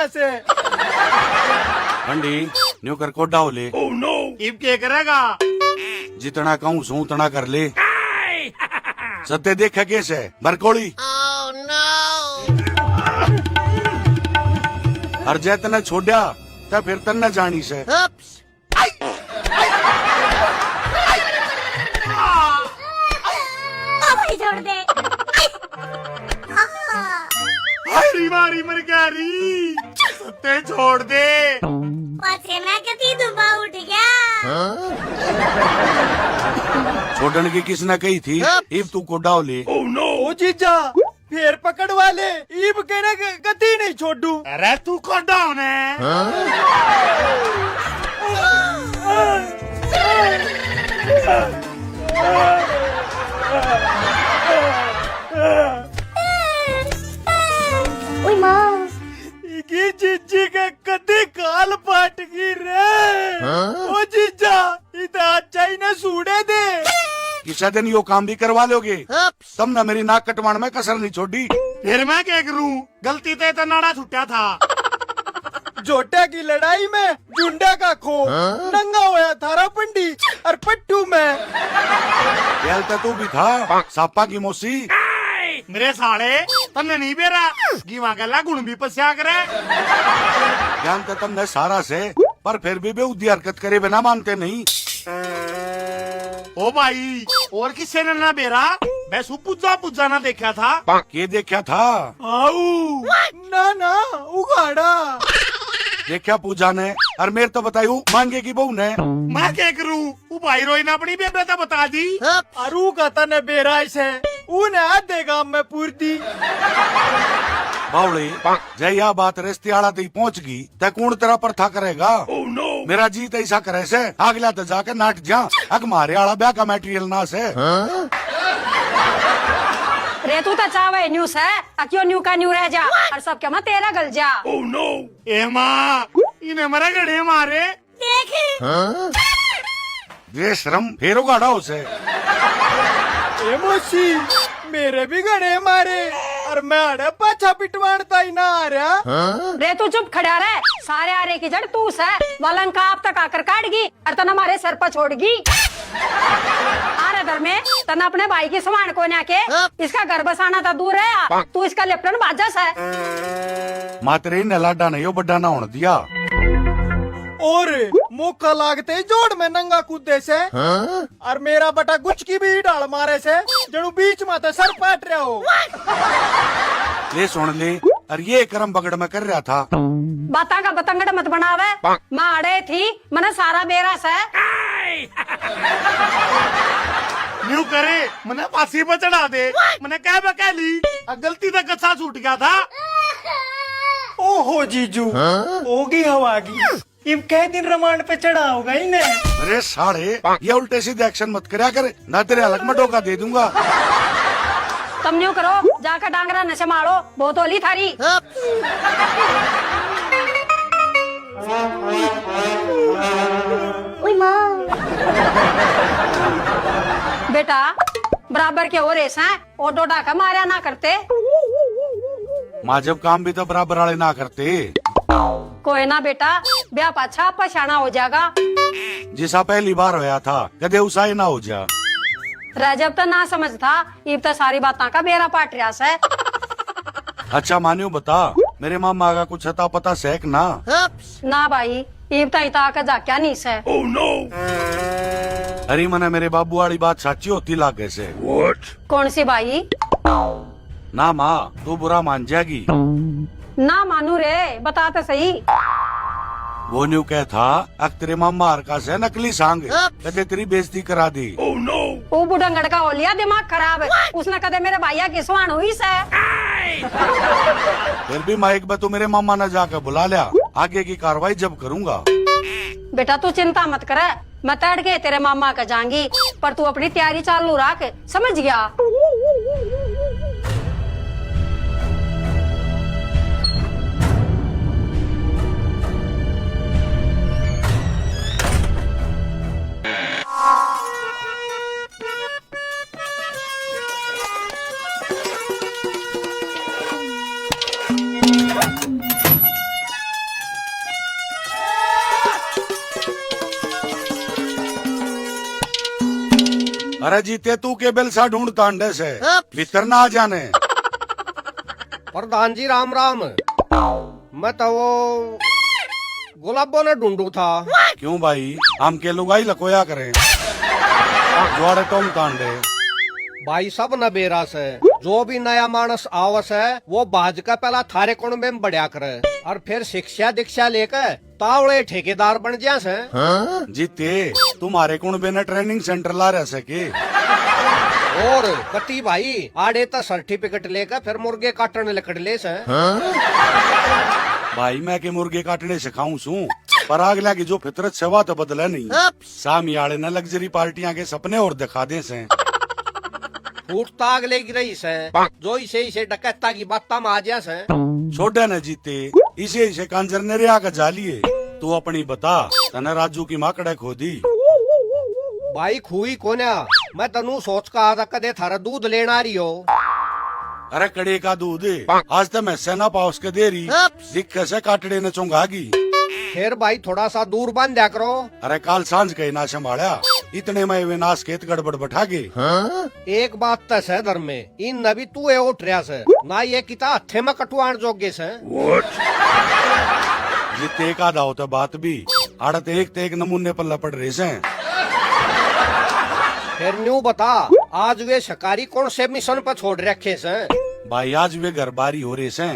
से। बंडी न्यू कर कोडा हो ले। इब क्या करेगा? जितना कहूँ सो उतना कर ले। सत्य देखा कैसे बरकोड़ी हर जय तने छोड़ा तो फिर तन्ने जानी से। छोड़ दे। हरी मारी मर गया री। सत्ते छोड़ दे। पछे मैं कती दुबा उठ गया। छोड़ने की किसने कही थी? इब तू कोडा हो ले। ओ जीजा फिर पकड़ वाले ईब कहने गति नहीं छोड़ू। अरे तू कोडा होने। ओए माँ की जीजी के कति काल पाट की रे। ओ जीजा इतना अच्छा ही न सूड़े दे। किसा दिन यो काम भी करवा लोगे तब ना मेरी नाक कटवाने में कसर नहीं छोड़ी। फिर मैं क्या करूं? गलती तो इतना नाड़ा छुट्टा था। जोटे की लड़ाई में जुंडा का खो नंगा होया थारा पंडी और पट्टू में। खेलता तू भी था सापा की मौसी। मेरे साले तन्ने नहीं बेरा गीवा गला गुण भी पस्या करे। ज्ञान तो तुमने सारा से पर फिर भी बेउद्दी हरकत करे बिना मानते नहीं। ओ भाई और किसी ने ना बेरा बस पुज्जा ना देखा था। के देखा था? आऊ ना उगाड़ा देखा पूजा ने और मेरे तो बतायू मांगे की बहू ने। मैं क्या करूं? वो भाई रोई ना अपनी बेबे तो बता दी। अरू का तने बेरा से ऊने आधे गांव में पूर दी। बावड़ी जय या बात रिश्ते आला तक पहुँच गई तो कौन तेरा परथा करेगा? मेरा जीत ऐसा करे से अगला तो जाके नाट जा अग मारे आला ब्याह का मटेरियल ना से। रे तू तो चावे न्यूज है क्यों न्यू का न्यू रह जा और सब क्या तेरा गल जा। ए माँ इन्हें मरा गड़े मारे। देख बेशरम फेरो गाड़ा उसे। ए मौसी मेरे भी गड़े मारे और मैं अड़े पाछा पिटवाड़ता ही ना आ रहा। रे तू चुप खड़ा रहे सारे आरे की जड़ तू है वालन का आप तक आकर काटगी और तना हमारे सर पर छोड़गी। आरे दर में तना अपने भाई की समान को ना के इसका घर बसाना था दूर है तू इसका लेफ्टन बाजस है। मातरे ने लाडा ने यो बड्डा ना होने दिया। और मौका लागते ही जोड़ में नंगा कूदे से और मेरा बटा गुच की भी डाल मारे से जड़ू बीच में तो सर पाट रहा हो। ले सुन ले और ये कर्म बगड़ में कर रहा था। बाता का बतंगड़ मत बनावे माँ अड़े थी मने सारा बेरा से। न्यू करे मने फांसी पर चढ़ा दे। मने कह ली गलती तक गच्छा छूट गया था। ओहो जीजू होगी हवा की इब कई दिन रिमांड पे चढ़ा होगा इन्हें। अरे साढ़े ये उल्टे सीधे एक्शन मत करया कर ना तेरे अलग में धोखा दे दूंगा। तुम न्यू करो जाकर डांगरा नशे मारो बहुत होली थारी। ओए माँ बेटा बराबर के हो रेस हैं और डोडा का मारा ना करते। माँ जब काम भी तो बराबर वाले ना करते। कोई ना बेटा ब्याह पाछा पछाना हो जाएगा। जिसा पहली बार होया था कदे उसा ना हो जा। राजब तो ना समझ था इब तो सारी बातों का बेरा पाट रहा है। अच्छा मानियो बता मेरे मामा का कुछ अता पता सेक ना? ना भाई इब तो इता का जाक्या नहीं से। अरे मने मेरे बाबू वाली बात सच्ची होती लागे से। कौन सी भाई? ना माँ तू बुरा मान जाएगी। ना मानू रे बता तो सही। वो न्यू कह था अक तेरे मामा हरका से नकली सांग कदे तेरी बेइज्जती करा दी। वो बुढ़ंगड़ का हो लिया दिमाग खराब है उसने कदे मेरे भैया की स्वान हुई से। फिर भी माइक में तू मेरे मामा ने जाकर बुला लिया आगे की कार्रवाई जब करूँगा। बेटा तू चिंता मत कर मैं तड़ के तेरे मामा का जाऊंगी पर तू अपनी तैयारी चालू रख समझ गया। अरे जीते तू के बेलसा ढूंढता अंडे से भीतर ना आ जाने। प्रधान जी राम राम। मैं तो वो गुलाबो ने ढूंढू था। क्यों भाई, हम के लुगाई लकोया करें द्वारे टोम तांडे। भाई सब न बेरास है, जो भी नया मानस आवस है वो बाज का पहला थारे कुण में बढ़िया करे और फिर शिक्षा दीक्षा लेकर तावड़े ठेकेदार बन जा से। जीते तुम्हारे कुणबे ने ट्रेनिंग सेंटर ला रह सके और कति भाई आड़े तो सर्टिफिकेट लेकर फिर मुर्गे काटने लकड़ ले से। भाई मैं के मुर्गे काटने सिखाऊं सू, पर अगला की जो फितरत सेवा तो बदला नहीं। सामी आड़े न लग्जरी पार्टियां के सपने और दिखा दे से। फूट ताग लेगी रही से, जो इसे डकैता की बात में आ जा से। छोटा न जीते इसे कांजर ने रिया का जालिए। तू अपनी बता, तने राजू की माकड़े खोदी। भाई खुई कोन्या, मैं तनु सोच का आधा कदे थारा दूध लेना रही हो। अरे कड़े का दूध आज तो मैं सेना पाउस के दे रही, दिख कैसे काटड़े न चुंगागी। फिर भाई थोड़ा सा दूर बांध दिया करो। अरे काल सांझ के ना संभाला, इतने में विनाश खेत गड़बड़ बैठा गे। एक बात तो है धर्म में, इन नबी तू है उठ रहा से ना, ये किता हथे में कटवाण जोगे से। जितने एक आधा होता बात भी आड़त एक नमूने पर लपड़ रहे से। फिर न्यू बता, आज वे शिकारी कौन से मिशन पर छोड़ रखे से? भाई आज वे घर बारी हो रहे से,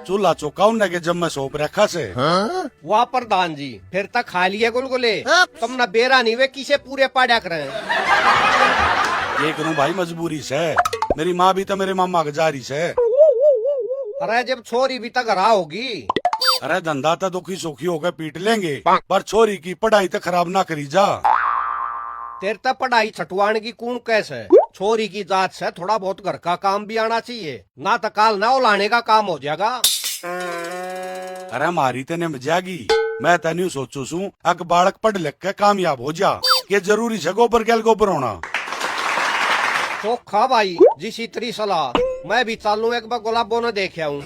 चूल्हा चौका उन्हें के जब मैं सौंप रखा से। वाह प्रधान जी, फिर तक खा लिए गुलगुले। तुम न बेरा नहीं वे किसे पूरे पाड़ा करे। ये करूं भाई मजबूरी से, मेरी माँ भी तो मेरे मामा के जारी से। अरे जब छोरी भी तक रहा होगी। अरे धंधा तो दुखी सुखी होकर पीट लेंगे, पर छोरी की पढ़ाई तो खराब ना करी जा। तेरे तक पढ़ाई छटवाने की कौन कैसे? छोरी की जात से थोड़ा बहुत घर का काम भी आना चाहिए, ना तो काल ना उलाने का काम हो जाएगा। अरे मारी तेने मजागी, मैं तेन सोचू सू अक बालक पढ़ लिख के कामयाब हो जा, ये जरूरी है गोबर गैल गोबर होना। चोखा भाई जिस इतनी सलाह, मैं भी चालू एक बार गुलाबो ने देखे आऊँ।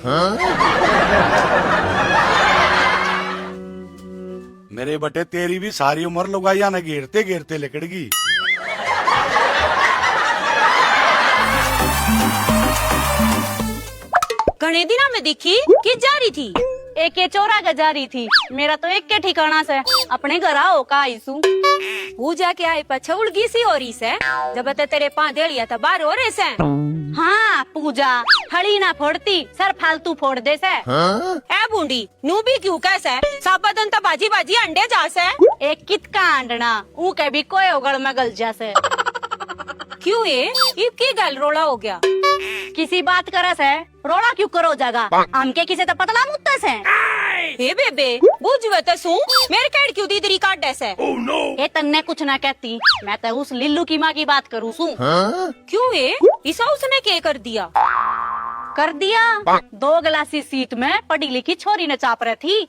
मेरे बटे तेरी भी सारी उम्र लुगाइया न घेरते घेरते लिकड़गी। घने दिना में दिखी कि जा रही थी। एक के चोरा के जा रही थी, मेरा तो एक के ठिकाना से अपने घर आओ का आईसू। पूजा के आए पछा उड़गी सी हो रही से, जब ते तेरे पांदेलिया था बार हो रहे से। हाँ पूजा हड़ी ना फोड़ती, सर फालतू फोड़ दे से। ए बूंदी नू भी क्यों कैसे, सब बदन तो बाजी बाजी अंडे जा से। एक कित का अंडना ऊ के भी कोई उगड़ में गल जा से। क्यों ये इब की गल रोड़ा हो गया? किसी बात करे से रोड़ा क्यों करो जगा, हमके किसे तो पतला मुत्ता से। हे बेबे बुझवे तो सू मेरे कैड क्यों दीदरी काट दे से। ये तन्ने कुछ ना कहती, मैं तो उस लिल्लू की माँ की बात करूँ सू। क्यों ये इसा उसने क्या कर दिया? कर दिया, 2 गिलासी सीट में पढ़ी लिखी छोरी ने चाप रही थी।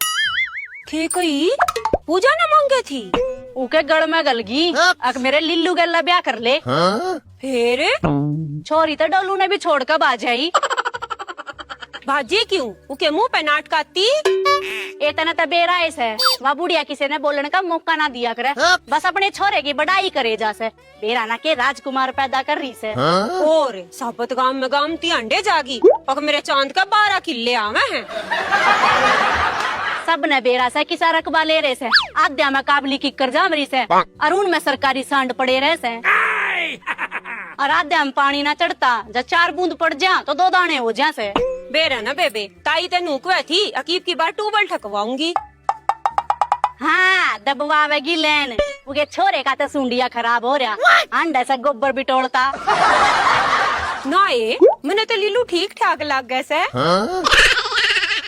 के कही पूजा न मांगे थी, उके गड़ में गलगी। अक मेरे लिल्लू गल्ला ब्याह कर ले। फिर छोरी तो डोलू ने भी छोड़ कर बाजाई। भाजी क्यों उके मुंह पे नाटकाती? इतना तो बेराइस है, वह बुढ़िया किसी ने बोलने का मौका ना दिया करे, बस अपने छोरे की बड़ाई करे जा से। बेराना के राजकुमार पैदा कर रही से। और साबत गांव में गामती अंडे जागी, और मेरे चांद का 12 किले आवे हैं। सब ने बेरा से किसा रकबा ले रहे से, आद्या में काबली की कर जाम रही से, अरुण में सरकारी सांड पड़े रहे से। और आद्या में पानी ना चढ़ता, जब 4 बूंद पड़ जा तो 2 दाने हो जा से। बेरा ना बेबे ताई ते नूकवे थी, अकीब की बार ट्यूबवेल ठकवाऊंगी। हाँ दबवावेगी लेन, उके छोरे का तो सुंडिया खराब हो रहा, अंडे से गोबर भी तोड़ता। ना ये मैंने तो लीलू ठीक ठाक लग गए से।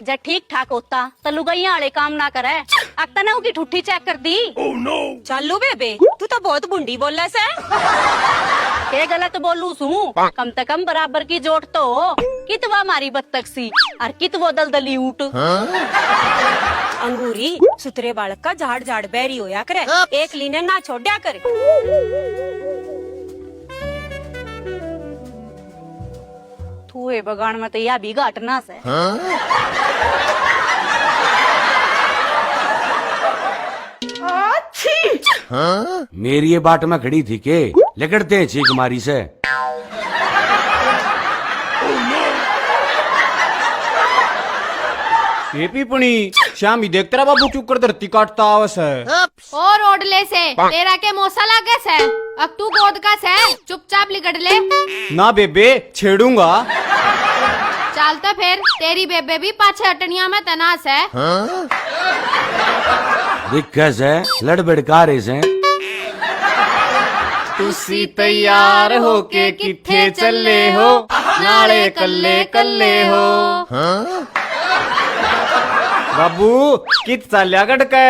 जब ठीक ठाक होता तो लुगाइया वाले काम ना करे, अक्ता ने उकी ठुट्ठी चेक कर दी। चालू बेबे तू तो बहुत बुंडी बोल रहा से। के गलत बोलू सू, कम से कम बराबर की जोट तो हो। कितवा मारी बत्तख सी और कितवो दलदली ऊट। अंगूरी सुतरे बालक का झाड़ झाड़ बैरी होया करे, एक लीने ना छोड़ा करे। थूए बगान में तो या भी घाटना से। मेरी ये बाट में खड़ी थी के लिकड़ते हैं छीक मारी से। ये पीपणी श्याम ही देख तेरा बाबू क्यों कर धरती काटता आवस है। और ओडले से तेरा के मोसा लागे से अब तू गोद का से चुपचाप लिकड़ ले। ना बेबे छेड़ूंगा। चल तो फिर तेरी बेबे भी पाछे अटनिया में तनास है। दिक्कत से लड़बड़का रहे से। तुसी तैयार हो के किथे चले हो, नाले कल्ले कल्ले हो। बाबू कित चाल्या गड़के।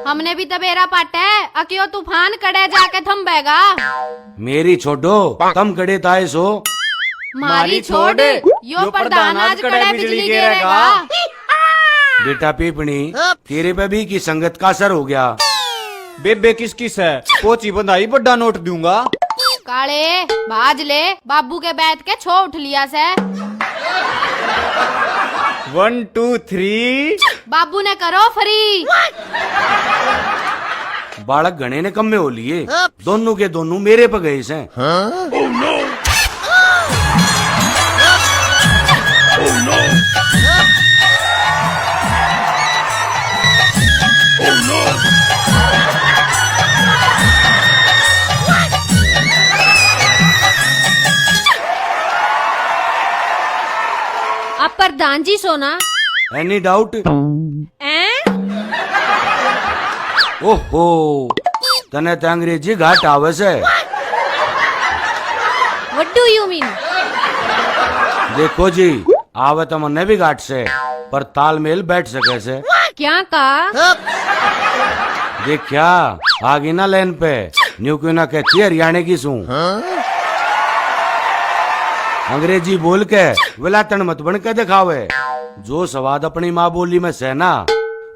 हमने भी तबेरा पाटे अकियो तूफान कड़े जाके थम बेगा। मेरी छोड़ो तम कड़े ताए सो। मारी छोड़ यो प्रधान आज कड़े बिजली गिरेगा। बेटा पीपणी तेरे पे भी की संगत का असर हो गया। बेबे किस किस है पोची बंधाई बड़ा नोट दूंगा। काले भाज ले बाबू के बैठ के छो उठ लिया से। 1 2 3। बाबू ने करो फ्री। बालक गणे ने कम में हो लिए, दोनों के दोनों मेरे पे गए से। अब प्रधान जी सोना। Any doubt? ओहो तने तो अंग्रेजी घाट आवे से। What do you mean? देखो जी आवे तो मन्ने भी घाट से, पर तालमेल बैठ सके से। क्या कहा? देखा आगे ना लाइन पे न्यू क्यों ना कहती हरियाणे की सू। अंग्रेजी बोल के विलातन मत बन के दिखावे। जो स्वाद अपनी माँ बोली में सहना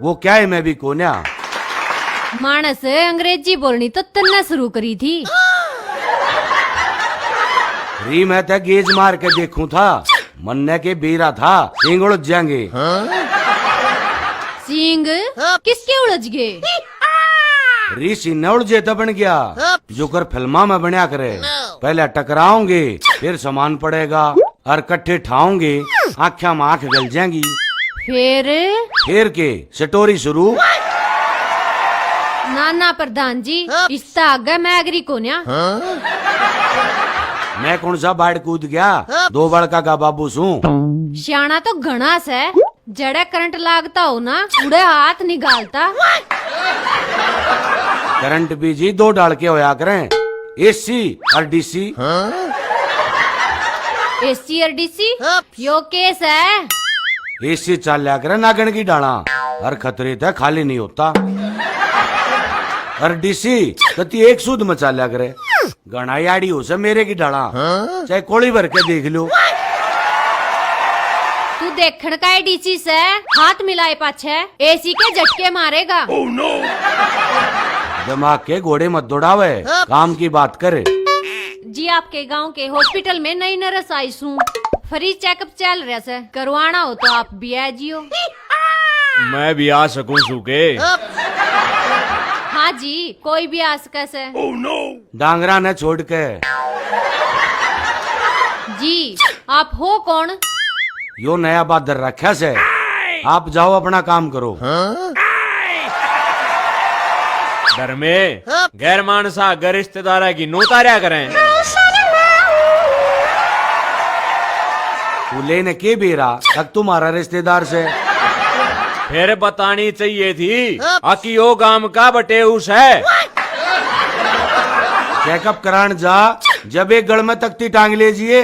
वो क्या है मैं भी कोन्या। मानस अंग्रेजी बोलनी तो तन्ने शुरू करी थी। री मैं तो गेज मार के देखूं था, मन्ने के बेरा था सिंग उड़ जाएंगे। सिंग किसके उलझ गए? री सीने उड़ जेता बन गया जो कर फिल्मा में बनया करे। पहले टकराओगे फिर सामान पड़ेगा और कट्ठे ठाओगे आँखा में आँख गल जाएंगी। फिर के स्टोरी शुरू। नाना प्रधान जी इससे आगे मैं एग्री कोन्या। मैं कौन सा बाढ़ कूद गया, 2 बड़का का बाबू सू। सियाना तो घना से जड़े करंट लागता हो ना उड़े हाथ निकालता। करंट भी जी 2 डाल के होया करें, एसी और डीसी। एसी और डीसी यो केस है। एसी चल लिया करे नागन की डाला और खतरे तक खाली नहीं होता। और डीसी कति एक सूद में चल लिया करे। गणा याड़ी हो से मेरे की डाला चाहे कोड़ी भर के देख लो। तू देखण का है डीसी से हाथ मिलाए पाछे एसी के झटके मारेगा। दिमाग के घोड़े मत दौड़ावे, काम की बात करे। जी आपके गांव के हॉस्पिटल में नई नर्स आई सू। फ्री चेकअप चल रहा से, करवाना हो तो आप भी आ जियो। मैं भी आ सकूं सुके? हाँ जी कोई भी आ सके से। डांगरा ने छोड़ के। जी आप हो कौन? यो नया बहादुर रखा से। आप जाओ अपना काम करो। घर में गैर मानसा घर रिश्तेदार की नोतारिया करें। तू लेने के बेरा तक तुम्हारा रिश्तेदार से फिर बतानी चाहिए थी आकि यो गांव का बटेउस है। चेकअप कराने जा, जब एक गड़ में तख्ती टांग लीजिए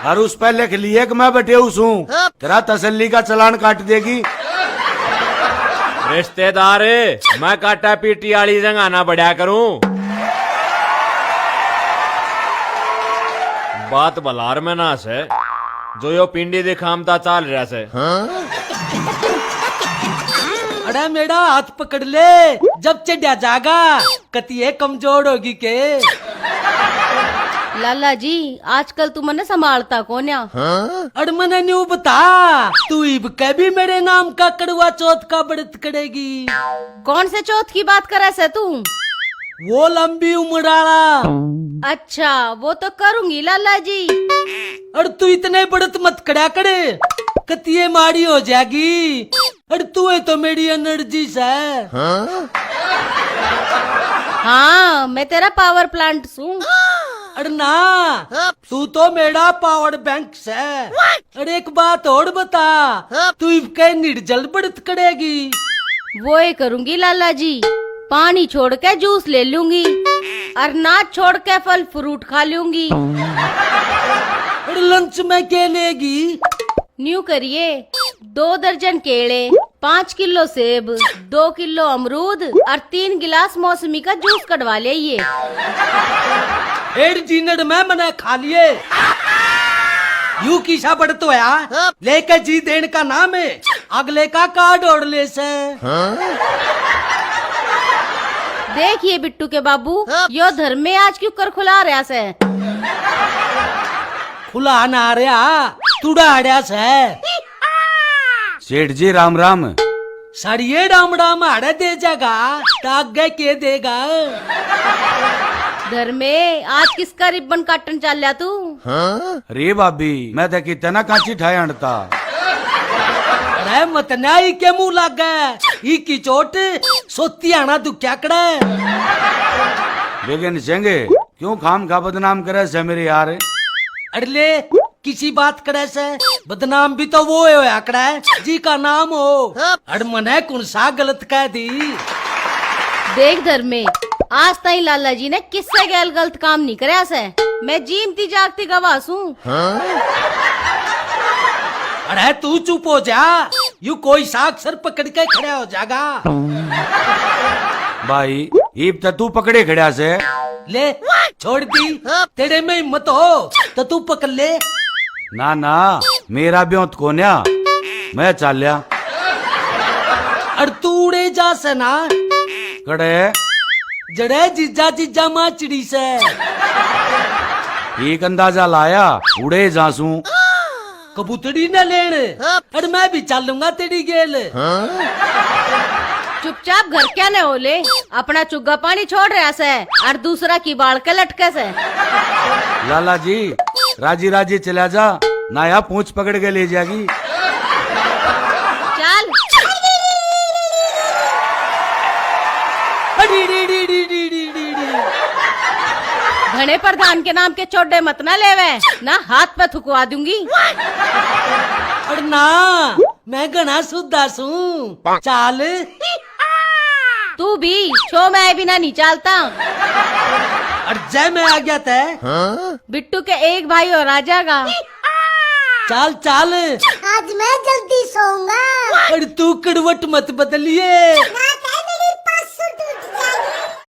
और उस पर लिख लिए कि मैं बटेउस हूँ, तेरा तसल्ली का चालान काट देगी। रिश्तेदार मैं काटा पीटी वाली जगह ना बढ़िया करूं। बात बलार में ना से जो यो पिंडी दिखामता चाल रहा से। अरे मेरा हाथ पकड़ ले जब चढ़ा जागा कतिये कमजोर होगी के। लाला जी आजकल तू मने संभालता कोन्या। अरे मने न्यू बता तू इब कभी मेरे नाम का कड़वा चौथ का व्रत करेगी? कौन से चौथ की बात करे से तू? वो लंबी उम्र वाला। अच्छा वो तो करूंगी लाला जी। और तू इतने बड़त मत कड़ा करे, कतिये मारी हो जाएगी। और तू है तो मेरी एनर्जी से। हाँ मैं तेरा पावर प्लांट हूँ। अरे ना, तू तो मेरा पावर बैंक से। अरे एक बात और बता, तू इसके निर्जल बढ़त करेगी। वो ही करूंगी लाला जी, पानी छोड़ के जूस ले लूंगी और नाच छोड़ के फल फ्रूट खा लूंगी। अरे लंच में क्या लेगी? न्यू करिए 2 दर्जन केले, 5 किलो सेब, 2 किलो अमरूद और 3 गिलास मौसमी का जूस कटवा ले। ये 1.5 मिनट में मैंने खा लिए। यू किसा बढ़ तो है, लेके जी देने का नाम है, अगले का कार्ड और ले से। देखिए बिट्टू के बाबू, यो धर्म में आज क्यों कर खुला रहा से? खुला ना रहा, तुड़ा आड़िया से। सेठ जी राम राम। सड़िए राम राम आड़े दे जागा, तागे के देगा। धर्मे आज किसका रिबन काटन चल रहा तू? रे भाभी मैं तो कितना कांची ठाए अड़ता। अरे मत नाई के मुंह लग गए, ई की चोट सोती आना दुख्या कड़े। बेगन सेंगे क्यों खाम खा बदनाम करे से मेरे यार। अड़ले किसी बात करे से बदनाम भी तो वो है आकड़ा जी का नाम हो। अड़ मने कौन सा गलत कह दी। देख धर्मे, आज ताई लाला जी ने किससे गैल गलत काम नहीं कराया से। मैं जीमती जागती गवास हूँ। अरे तू चुप हो जा, यू कोई साक्षर पकड़ के खड़ा हो जाएगा। भाई ईब तो तू पकड़े खड़ा से। ले छोड़ दी, तेरे में हिम्मत हो तो तू पकड़ ले। ना ना मेरा ब्योत कोन्या, मैं चाल्या। और तू उड़े जा से ना कड़े जड़े जीजा जीजा माचड़ी से। एक अंदाजा लाया उड़े जासू। कबूतरी न लेन, और मैं भी चलूंगा तेरी गेल। चुपचाप घर क्या न होले, अपना चुग्गा पानी छोड़ रहा से और दूसरा की बाल के लटके से। लाला जी राजी राजी चला जा, नाया पूंछ पकड़ के ले जाएगी। चल घने प्रधान के नाम के चोडे मत ना लेवे, ना हाथ पे थुकवा दूंगी। और ना मैं घना सुधा सू। चाल तू भी शो में आए बिना नहीं चलता। और जय मैं आ गया थे। बिट्टू के एक भाई और आ जाएगा। चाल चाल, आज मैं जल्दी सोऊंगा। और तू कड़वट मत बदलिए।